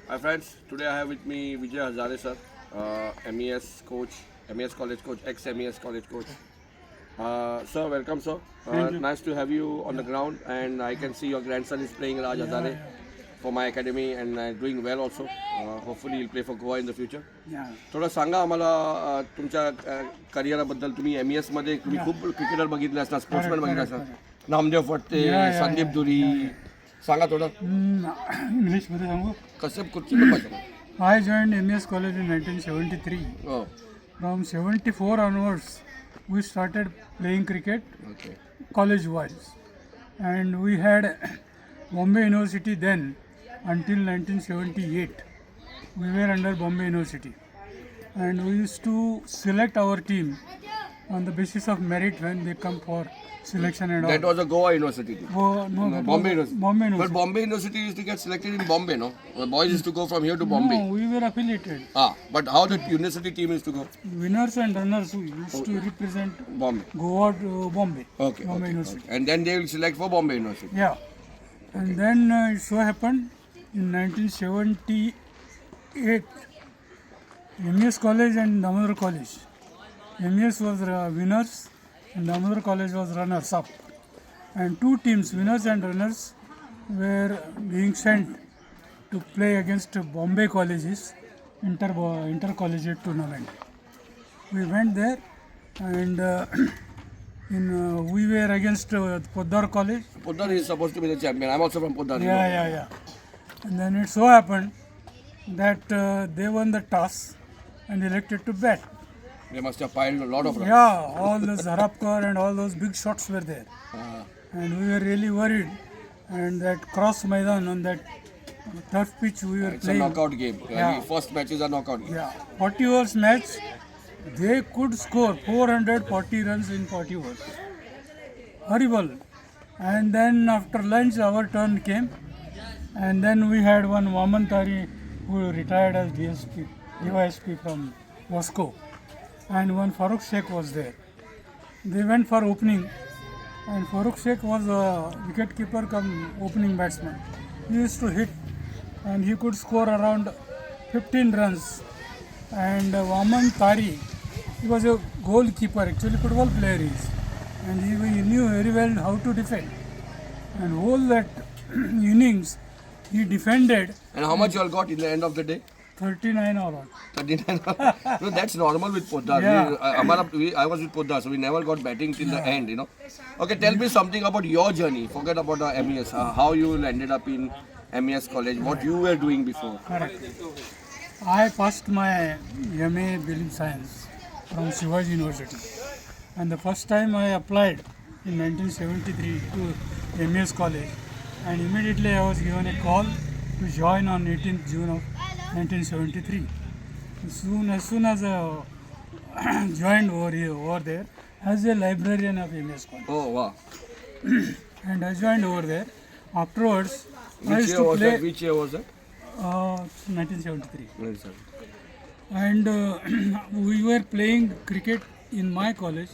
Hi friends, today I have with me Vijay Hazare sir, MES coach, MES college coach, ex-MES college coach. Sir, welcome sir. Thank you. Nice to have you on the ground, and I can see your grandson is playing Raj Hazare for my academy and doing well also. Hopefully he'll play for Goa in the future. Yeah. थोडं सांगा आम्हाला तुमच्या करिअराबद्दल. तुम्ही MES मध्ये तुम्ही खूप cricketer बघितले असणार, sportsman बघितले असणार. नामदेव फटते, संदीप दुरी. सांगा थोडं इंग्लिशमध्ये सांगू. कसे कुठची पण भाषा. I joined MES college in 1973. हो. From 74 onwards, we started playing cricket okay. college-wise. And we had Bombay University then until 1978. We were under Bombay University. And we used to select our team on the basis of merit when they come for selection and all. That was a Goa University. Oh, no, that Bombay was University. Bombay But University. Bombay University used to get selected in Bombay, no? The boys used to go from here to Bombay. No, we were affiliated. But how the university team used to go? Winners and runners who used to represent Bombay. Goa to Bombay. Okay. Bombay okay, University. okay. And then they will select for Bombay University. Yeah. And then it so happened in 1978, MES College and Damodar College. MES was winners and Damodar College was runners up. And two teams, winners and runners, were being sent to play against Bombay colleges inter-collegiate tournament. We went there and we were against Poddar College. Poddar is supposed to be the champion. I'm also from Poddar. you know. Yeah. And then it so happened that they won the toss and elected to bat. They must have piled a lot of runs. Yeah, all the Zarapkar and all those big shots were there. Uh, And we were really worried. And that cross Maidan on that turf pitch we were it's a playing. knockout game. Yeah. First match is a knockout game. Yeah, 40 overs match. They could score 440 runs in 40 overs. Horrible. And then after lunch, our turn came. And then we had one Waman Tari who retired as DYSP from Moscow. And one Farooq Sheikh was there. They went for opening. And Farooq Sheikh was a wicket keeper come opening batsman. He used to hit and he could score around 15 runs. And Waman Tari, he was a goalkeeper, actually football player he is. And he knew very well how to defend. And whole that innings he defended And how much you all got in the end of the day? 39 all out. 39. No, that's normal with Poddar. Yeah. I was with Poddar, so we never got batting till the end, you know. Okay, tell me something about your journey. Forget about the MES. How you ended up in MES college, what you were doing before. Correct. I passed my MA Building Science from Shivaji University. And the first time I applied in 1973 to MES College. And immediately I was given a call to join on 18th June of 1973. As soon as I joined over there as a librarian of MES College. Oh, wow. And I joined over there. Afterwards, I Which used year to was play that? Which year was that? 1973. Yes, sir. And we were playing cricket in my college,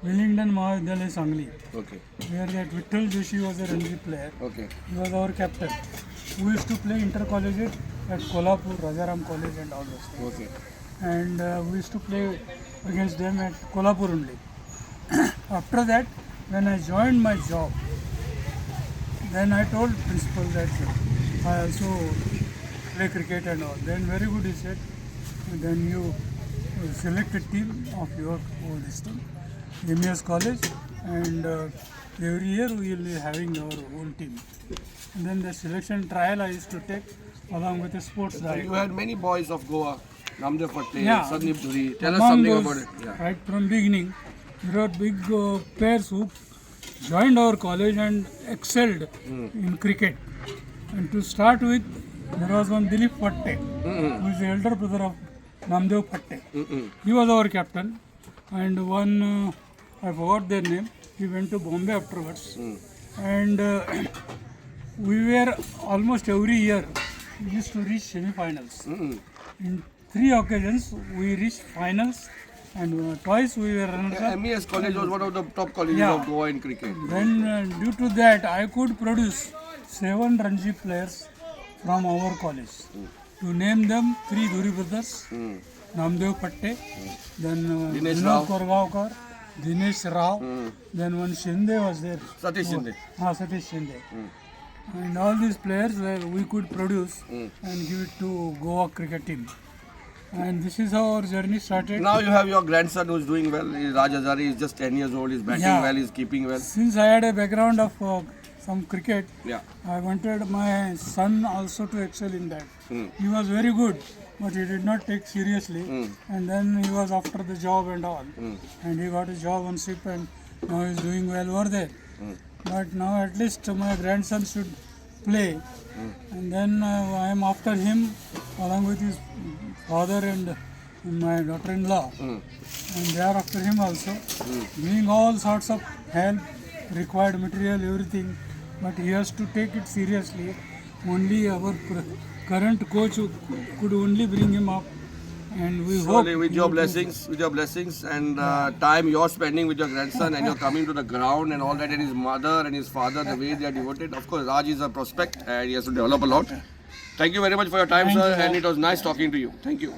Wellington Mahavidyalaya Sangli, Okay. where that Vittal Joshi was a Ranji player. Okay. He was our captain. We used to play intercollegiate at Kolhapur, Rajaram College and all those things. Okay. And we used to play against them at Kolhapur only. After that, when I joined my job, then I told principal that I also play cricket and all. Then very good, he said. Then you select a team of your own this thing, MES college, and every year we will be having our own team. And then the selection trial I used to take along with the sports So you director. had many boys of Goa. Namdev Fatte, Yeah. Sandeep Dhuri. Tell us Among something those, about it. Yeah. right from beginning, there were big players who joined our college and excelled in cricket. And to start with, there was one Dilip Fatte, who is the elder brother of Namdev Fatte. He was our captain. And one, I forgot their name, he went to Bombay afterwards. And we were almost every year, we used to reach semi-finals. In 3 occasions, we reached finals, and twice we were runners-up. MES college was one of the top colleges Yeah. of Goa in cricket. Then, due to that, I could produce 7 Ranji players from our college. To name them, 3 Dhuri brothers, Hmm. Namdev Patte, then Dinesh Vinod Rao. Korgaonkar, Dinesh Rao, then one Shinde was there. Satish Shinde. Satish Shinde. And all these players we could produce Hmm. and give it to Goa cricket team. And this is how our journey started. Now you have your grandson who's doing well. Raj Hazare is just 10 years old. He's batting Yeah. well. He's keeping well. Since I had a background of some cricket, Yeah. I wanted my son also to excel in that. Hmm. He was very good, but he did not take seriously. And then he was after the job and all. And he got a job on SIP and now he's doing well over there. But now at least my grandson should play. And then I am after him along with his father and my daughter-in-law. And they are after him also. Doing all sorts of help, required material, everything. But he has to take it seriously. Only our current coach could only bring him up. And we hope Slowly, with he your will do blessings and time you're spending with your grandson and you're coming to the ground and all that, and his mother and his father, the way they are devoted. Of course, Raj is a prospect and he has to develop a lot. Thank you very much for your time, Thank sir, you. and it was nice talking to you. Thank you.